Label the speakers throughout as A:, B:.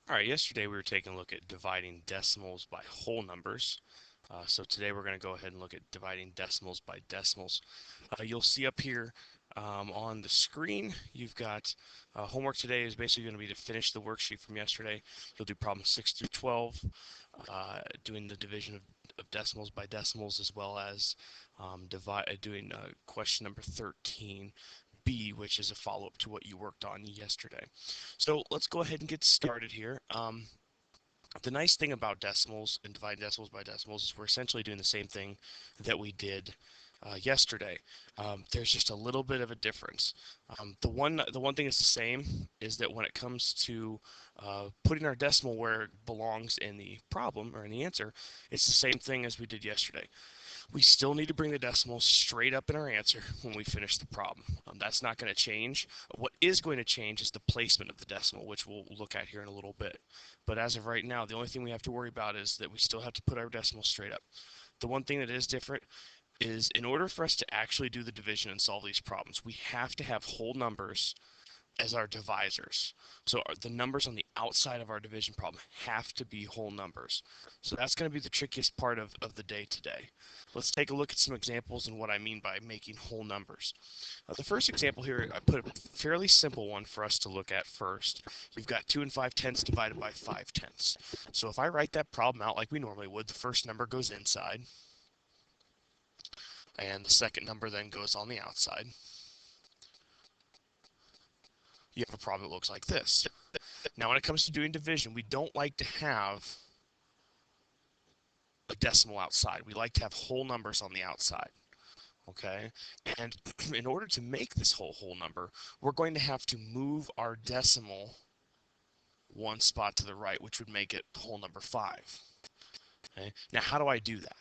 A: All right, yesterday we were taking a look at dividing decimals by whole numbers. So today we're going to go ahead and look at dividing decimals by decimals. You'll see up here on the screen, you've got homework today is basically going to be to finish the worksheet from yesterday. You'll do problems 6 through 12, doing the division of decimals by decimals, as well as doing question number 13B, which is a follow-up to what you worked on yesterday. So let's go ahead and get started here. The nice thing about decimals and dividing decimals by decimals is we're essentially doing the same thing that we did yesterday. There's just a little bit of a difference. The one thing that's the same is that when it comes to putting our decimal where it belongs in the problem or in the answer, it's the same thing as we did yesterday. We still need to bring the decimal straight up in our answer when we finish the problem. That's not going to change. What is going to change is the placement of the decimal, which we'll look at here in a little bit. But as of right now, the only thing we have to worry about is that we still have to put our decimal straight up. The one thing that is different is in order for us to actually do the division and solve these problems, we have to have whole numbers as our divisors. So the numbers on the outside of our division problem have to be whole numbers. So that's going to be the trickiest part of the day today. Let's take a look at some examples and what I mean by making whole numbers. The first example here, I put a fairly simple one for us to look at first. You've got 2 5/10 divided by 5/10. So if I write that problem out like we normally would, the first number goes inside, and the second number then goes on the outside. You have a problem that looks like this. Now, when it comes to doing division, we don't like to have a decimal outside. We like to have whole numbers on the outside. Okay, and in order to make this whole number, we're going to have to move our decimal one spot to the right, which would make it whole number 5. Okay, now how do I do that?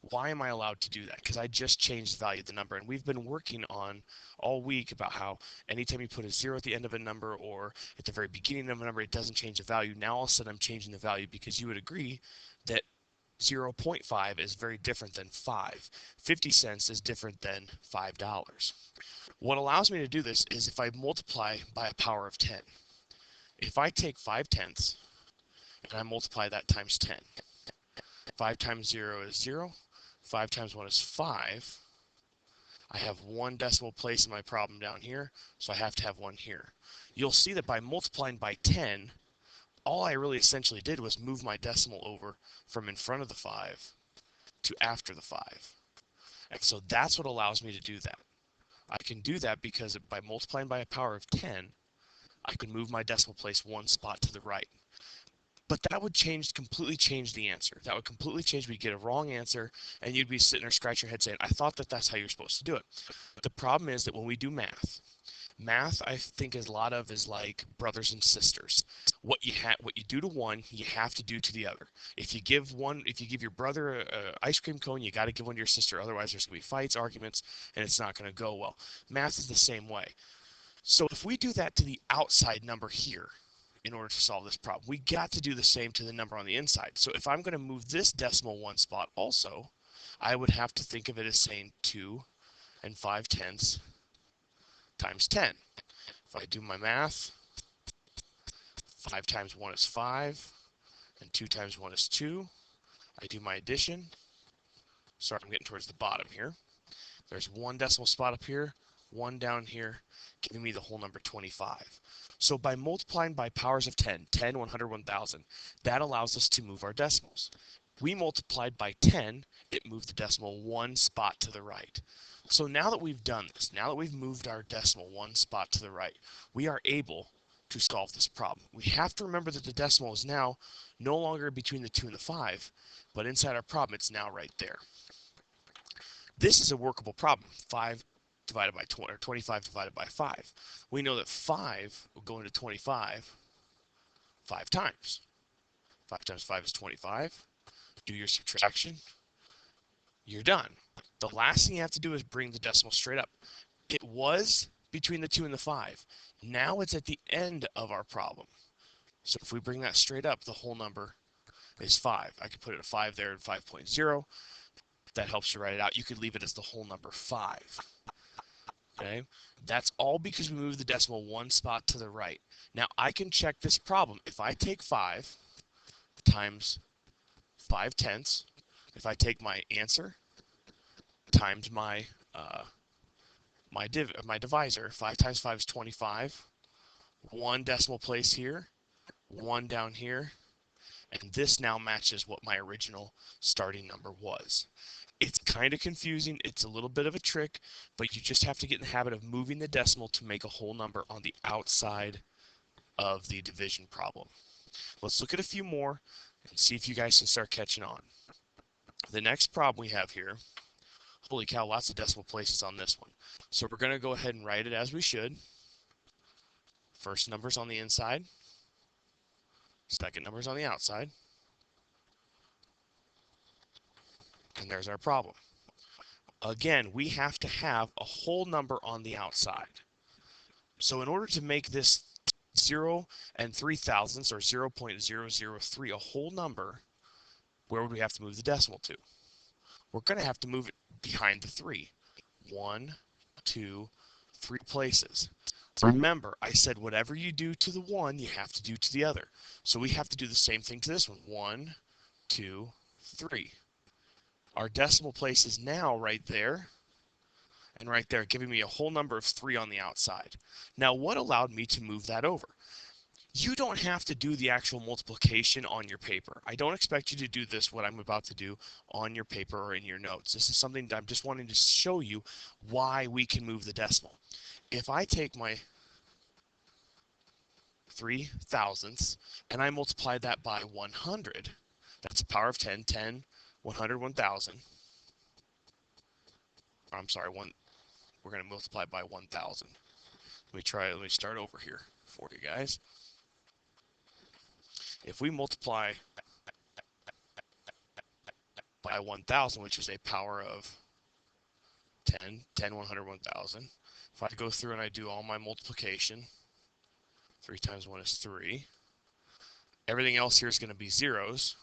A: Why am I allowed to do that? Because I just changed the value of the number, and we've been working on all week about how anytime you put a 0 at the end of a number or at the very beginning of a number, it doesn't change the value. Now all of a sudden I'm changing the value because you would agree that 0.5 is very different than 5. 50 cents is different than $5. What allows me to do this is if I multiply by a power of 10. If I take 5/10 and I multiply that times 10, 5 times 0 is 0. 5 times 1 is 5. I have one decimal place in my problem down here, so I have to have one here. You'll see that by multiplying by 10, all I really essentially did was move my decimal over from in front of the 5 to after the 5. And so that's what allows me to do that. I can do that because by multiplying by a power of 10, I can move my decimal place one spot to the right. But that would completely change the answer. That would completely change. We'd get a wrong answer, and you'd be sitting there scratching your head saying, I thought that that's how you're supposed to do it. The problem is that when we do math I think is a lot of is like brothers and sisters. What you do to one, you have to do to the other. If you give your brother a ice cream cone, you got to give one to your sister. Otherwise, there's gonna be fights, arguments, and it's not gonna go well. Math is the same way. So if we do that to the outside number here, in order to solve this problem, we got to do the same to the number on the inside. So if I'm going to move this decimal one spot also, I would have to think of it as saying 2 5/10 times 10. If I do my math, 5 times 1 is 5, and 2 times 1 is 2. I do my addition. Sorry, I'm getting towards the bottom here. There's one decimal spot up here, one down here, giving me the whole number 25. So by multiplying by powers of 10, 10, 100, 1000, that allows us to move our decimals. We multiplied by 10, it moved the decimal one spot to the right. So now that we've done this, now that we've moved our decimal one spot to the right, we are able to solve this problem. We have to remember that the decimal is now no longer between the 2 and the 5, but inside our problem, it's now right there. This is a workable problem. 5 divided by 20, or 25 divided by 5. We know that 5 will go into 25 5 times. 5 times 5 is 25. Do your subtraction. You're done. The last thing you have to do is bring the decimal straight up. It was between the 2 and the 5. Now it's at the end of our problem. So if we bring that straight up, the whole number is 5. I could put it a 5 there and 5.0. That helps you write it out. You could leave it as the whole number 5. Okay, that's all because we moved the decimal one spot to the right. Now I can check this problem. If I take 5 times 5/10, if I take my answer times my divisor, 5 times 5 is 25. One decimal place here, one down here, and this now matches what my original starting number was. It's kind of confusing. It's a little bit of a trick, but you just have to get in the habit of moving the decimal to make a whole number on the outside of the division problem. Let's look at a few more and see if you guys can start catching on. The next problem we have here, holy cow, lots of decimal places on this one. So we're going to go ahead and write it as we should. First number's on the inside, second number's on the outside, and there's our problem. Again, we have to have a whole number on the outside. So in order to make this 0 and 3/1000ths or 0.003 a whole number, where would we have to move the decimal to? We're going to have to move it behind the 3. 1, 2, 3 places. Remember, I said whatever you do to the one, you have to do to the other. So we have to do the same thing to this one. 1, 2, 3. Our decimal place is now right there and right there, giving me a whole number of 3 on the outside. Now, what allowed me to move that over? You don't have to do the actual multiplication on your paper. I don't expect you to do this, what I'm about to do, on your paper or in your notes. This is something that I'm just wanting to show you why we can move the decimal. If I take my 3/1000ths and I multiply that by 100, that's a power of 10, 10, 100, 1000. I'm sorry, we're going to multiply by 1000. Let me start over here for you guys. If we multiply by 1000, which is a power of 10, 10, 100, 1000. If I go through and I do all my multiplication, 3 times 1 is 3. Everything else here is going to be zeros,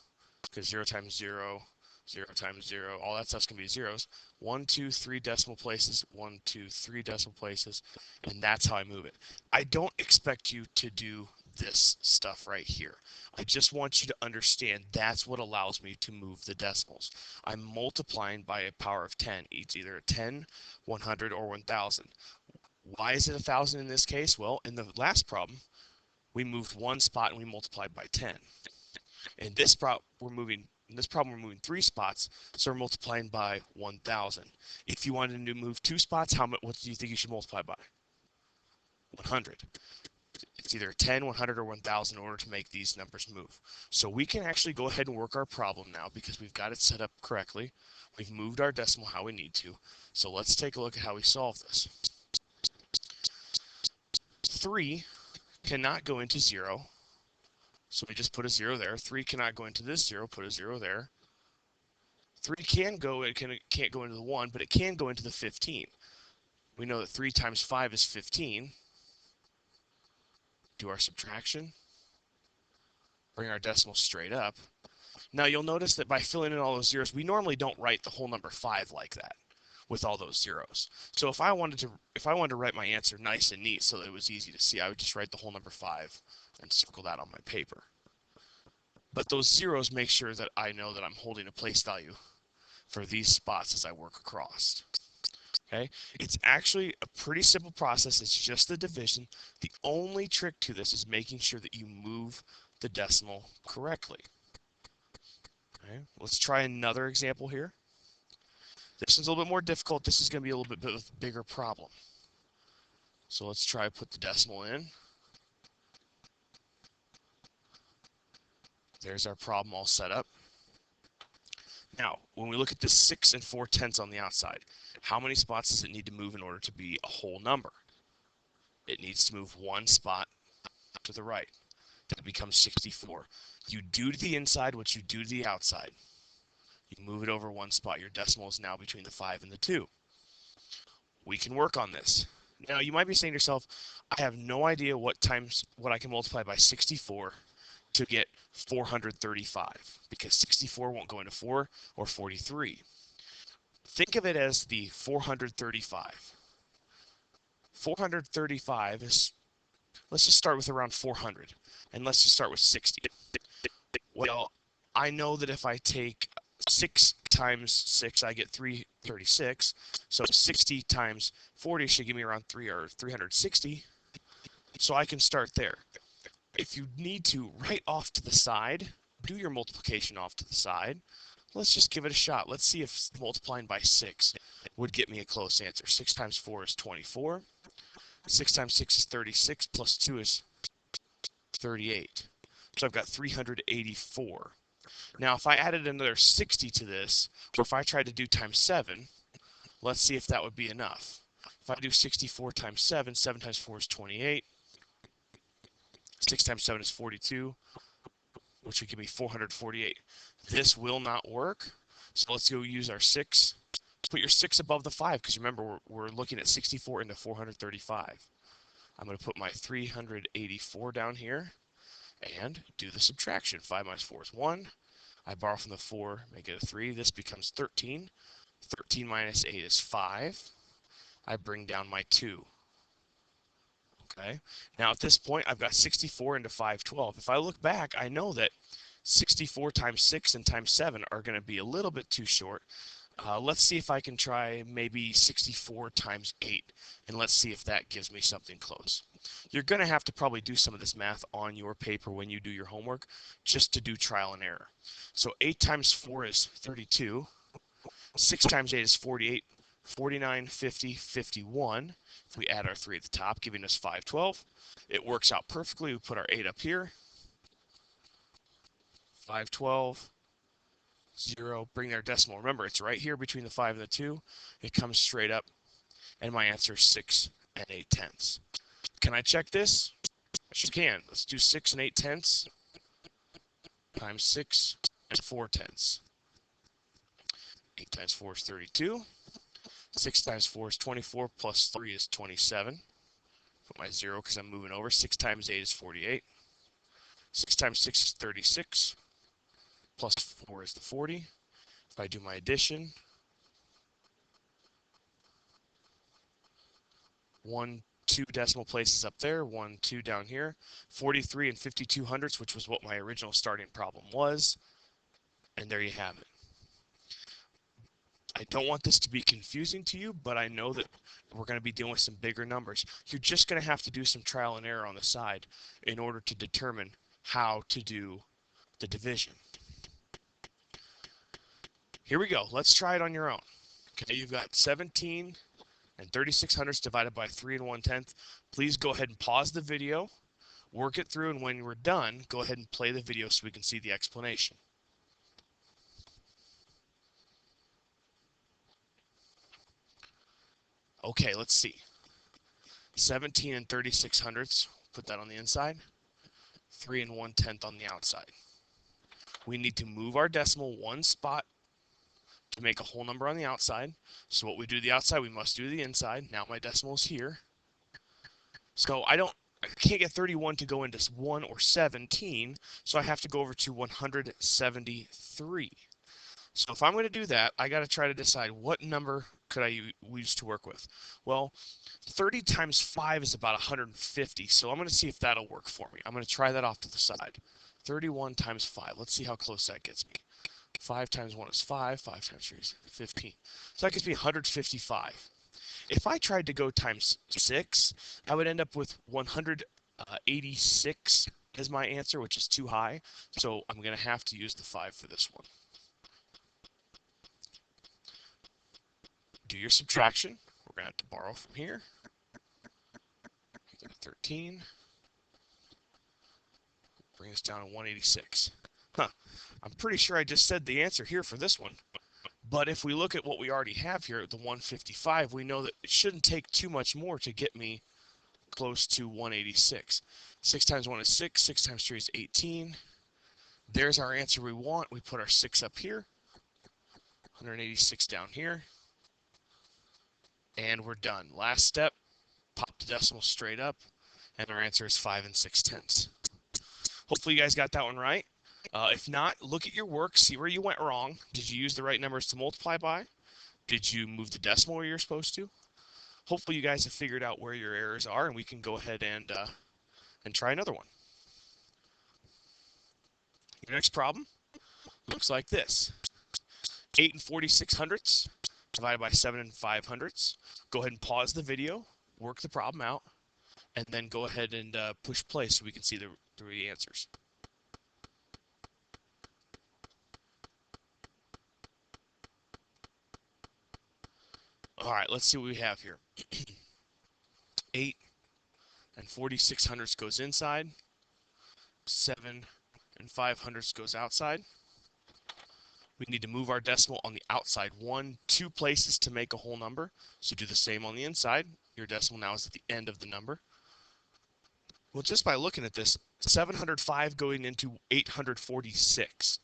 A: because 0 times 0, 0 times 0, all that stuff's going to be zeros. 1, 2, 3 decimal places, 1, 2, 3 decimal places, and that's how I move it. I don't expect you to do this stuff right here. I just want you to understand that's what allows me to move the decimals. I'm multiplying by a power of 10. It's either a 10, 100, or 1000. Why is it 1000 in this case? Well, in the last problem, we moved one spot and we multiplied by 10. In this problem, we're moving 3 spots, so we're multiplying by 1000. If you wanted to move 2 spots, what do you think you should multiply by? 100. It's either 10, 100, or 1000 in order to make these numbers move. So we can actually go ahead and work our problem now because we've got it set up correctly. We've moved our decimal how we need to. So let's take a look at how we solve this. 3 cannot go into 0, so we just put a 0 there. 3 cannot go into this 0, put a 0 there. 3 can't go into the 1, but it can go into the 15. We know that 3 times 5 is 15. Do our subtraction. Bring our decimal straight up. Now you'll notice that by filling in all those zeros, we normally don't write the whole number 5 like that with all those zeros. So if I wanted to write my answer nice and neat so that it was easy to see, I would just write the whole number 5 and circle that on my paper. But those zeros make sure that I know that I'm holding a place value for these spots as I work across. Okay, it's actually a pretty simple process. It's just the division. The only trick to this is making sure that you move the decimal correctly. Okay, let's try another example here. This one's a little bit more difficult. This is going to be a little bit of a bigger problem. So let's try to put the decimal in. There's our problem all set up. Now, when we look at this 6 and 4/10 on the outside, how many spots does it need to move in order to be a whole number? It needs to move one spot to the right. That becomes 64. You do to the inside what you do to the outside. You move it over one spot. Your decimal is now between the 5 and the 2. We can work on this. Now, you might be saying to yourself, I have no idea what I can multiply by 64 to get 435, because 64 won't go into 4 or 43. Think of it as the 435. 435 is, let's just start with around 400, and let's just start with 60. Well, I know that if I take 6 times 6, I get 336. So 60 times 40 should give me around 360. So I can start there. If you need to, right off to the side, do your multiplication off to the side. Let's just give it a shot. Let's see if multiplying by 6 would get me a close answer. 6 times 4 is 24. 6 times 6 is 36, plus 2 is 38. So I've got 384. Now, if I added another 60 to this, or if I tried to do times 7, let's see if that would be enough. If I do 64 times 7, 7 times 4 is 28. 6 times 7 is 42, which would give me 448. This will not work, so let's go use our 6. Put your 6 above the 5, because remember, we're looking at 64 into 435. I'm going to put my 384 down here and do the subtraction. 5 minus 4 is 1. I borrow from the 4, make it a 3. This becomes 13. 13 minus 8 is 5. I bring down my 2. Okay. Now at this point, I've got 64 into 512. If I look back, I know that 64 times 6 and times 7 are going to be a little bit too short. Let's see if I can try maybe 64 times 8, and let's see if that gives me something close. You're going to have to probably do some of this math on your paper when you do your homework, just to do trial and error. So 8 times 4 is 32. 6 times 8 is 48. 49, 50, 51. If we add our 3 at the top, giving us 512. It works out perfectly. We put our 8 up here. 512. 0, bring our decimal. Remember, it's right here between the 5 and the 2. It comes straight up, and my answer is 6 and 8/10. Can I check this? I sure can. Let's do 6 and 8/10 times 6 and 4/10. 8 times 4 is 32. 6 times 4 is 24, plus 3 is 27. Put my 0 because I'm moving over. 6 times 8 is 48. 6 times 6 is 36. Plus 4 is the 40. If I do my addition, 1, 2 decimal places up there, 1, 2 down here, 43 and 52 hundredths, which was what my original starting problem was. And there you have it. I don't want this to be confusing to you, but I know that we're going to be dealing with some bigger numbers. You're just going to have to do some trial and error on the side in order to determine how to do the division. Here we go. Let's try it on your own. Okay, you've got 17 and 36 hundredths divided by 3 and 1/10. Please go ahead and pause the video, work it through, and when we're done, go ahead and play the video so we can see the explanation. Okay, let's see. 17 and 36 hundredths, put that on the inside. 3 and 1/10 on the outside. We need to move our decimal one spot to make a whole number on the outside. So what we do to the outside, we must do to the inside. Now my decimal is here. So I can't get 31 to go into 1 or 17, so I have to go over to 173. So if I'm going to do that, I got to try to decide what number could I use to work with. Well, 30 times 5 is about 150, so I'm going to see if that'll work for me. I'm going to try that off to the side. 31 times 5. Let's see how close that gets me. 5 times 1 is 5. 5 times 3 is 15. So that gives me 155. If I tried to go times 6, I would end up with 186 as my answer, which is too high. So I'm going to have to use the 5 for this one. Do your subtraction. We're going to have to borrow from here. 13. Bring us down to 186. I'm pretty sure I just said the answer here for this one. But if we look at what we already have here at the 155, we know that it shouldn't take too much more to get me close to 186. 6 times 1 is 6. 6 times 3 is 18. There's our answer we want. We put our 6 up here. 186 down here. And we're done. Last step, pop the decimal straight up. And our answer is 5 6/10. Hopefully you guys got that one right. If not, look at your work, see where you went wrong. Did you use the right numbers to multiply by? Did you move the decimal where you're supposed to? hopefully you guys have figured out where your errors are, and we can go ahead and try another one. Your next problem looks like this. 8 and 46 hundredths divided by 7 and 5 hundredths. Go ahead and pause the video, work the problem out, and then go ahead and push play so we can see the three answers. All right, let's see what we have here. 8 and 46 hundredths goes inside. 7 and 5 hundredths goes outside. We need to move our decimal on the outside 2 places to make a whole number. So do the same on the inside. Your decimal now is at the end of the number. Well, just by looking at this, 705 going into 846.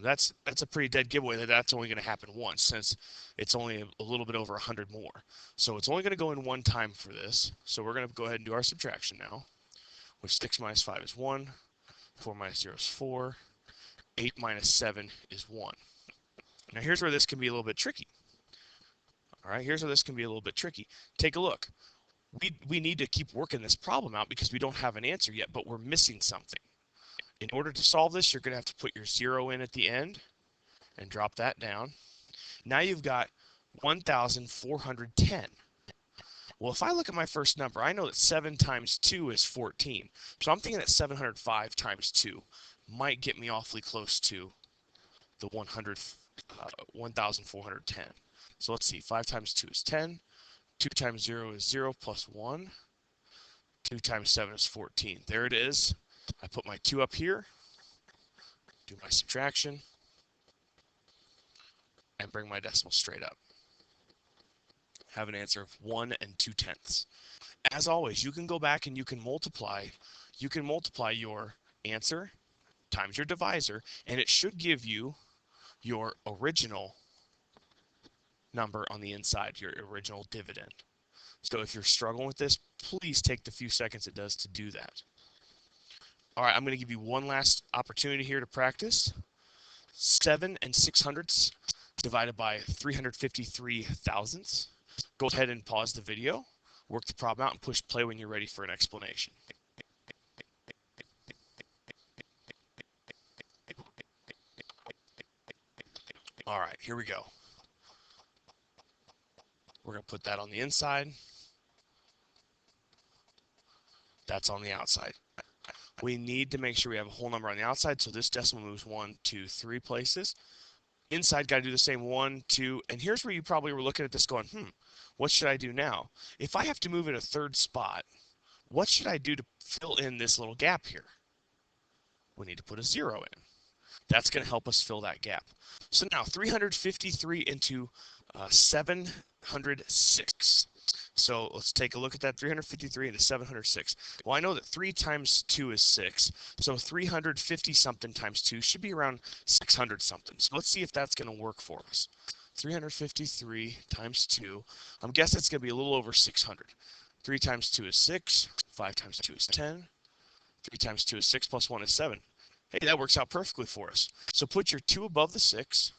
A: That's a pretty dead giveaway that that's only going to happen once, since it's only a little bit over 100 more. So it's only going to go in one time for this. So we're going to go ahead and do our subtraction now, which 6 minus 5 is 1, 4 minus 0 is 4, 8 minus 7 is 1. Now here's where this can be a little bit tricky. All right, here's where this can be a little bit tricky. Take a look. We need to keep working this problem out because we don't have an answer yet, but we're missing something. In order to solve this, you're going to have to put your 0 in at the end and drop that down. Now you've got 1,410. Well, if I look at my first number, I know that 7 times 2 is 14. So I'm thinking that 705 times 2 might get me awfully close to the 1,410. So let's see, 5 times 2 is 10. 2 times 0 is 0 plus 1. 2 times 7 is 14. There it is. I put my 2 up here, do my subtraction, and bring my decimal straight up. Have an answer of 1 2/10. As always, you can go back and you can multiply your answer times your divisor, and it should give you your original number on the inside, your original dividend. So if you're struggling with this, please take the few seconds it does to do that. All right, I'm going to give you one last opportunity here to practice. 7 and 6 hundredths divided by 353 thousandths. Go ahead and pause the video, work the problem out, and push play when you're ready for an explanation. All right, here we go. We're going to put that on the inside. That's on the outside. We need to make sure we have a whole number on the outside, so this decimal moves 1, 2, 3 places. Inside, got to do the same 1, 2, and here's where you probably were looking at this going, what should I do now? If I have to move it a third spot, what should I do to fill in this little gap here? We need to put a 0 in. That's going to help us fill that gap. So now 353 into 706. So let's take a look at that. 353 into 706. Well, I know that 3 times 2 is 6. So 350 something times 2 should be around 600 something. So let's see if that's going to work for us. 353 times 2. I'm guessing it's going to be a little over 600. 3 times 2 is 6. 5 times 2 is 10. 3 times 2 is 6 plus 1 is 7. Hey, that works out perfectly for us. So put your 2 above the 6.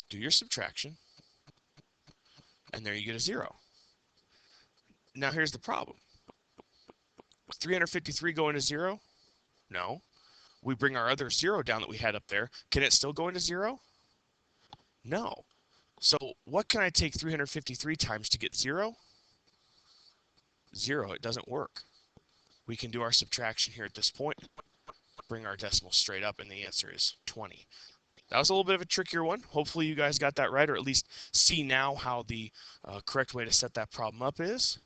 A: Do your subtraction. And there you get a 0. Now here's the problem. 353 go into 0? No. We bring our other 0 down that we had up there. Can it still go into 0? No. So what can I take 353 times to get 0? 0. It doesn't work. We can do our subtraction here at this point. Bring our decimal straight up, and the answer is 20. That was a little bit of a trickier one. Hopefully you guys got that right, or at least see now how the correct way to set that problem up is.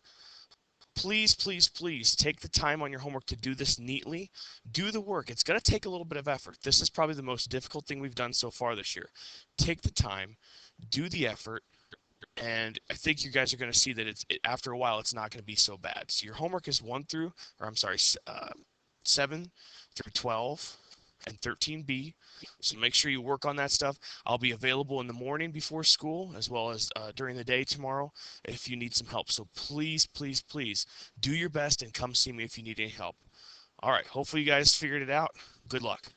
A: Please, please, please take the time on your homework to do this neatly. Do the work. It's going to take a little bit of effort. This is probably the most difficult thing we've done so far this year. Take the time, do the effort, and I think you guys are going to see that after a while it's not going to be so bad. So your homework is 7 through 12 and 13B. So make sure you work on that stuff. I'll be available in the morning before school as well as during the day tomorrow if you need some help. So please, please, please do your best and come see me if you need any help. All right, hopefully you guys figured it out. Good luck.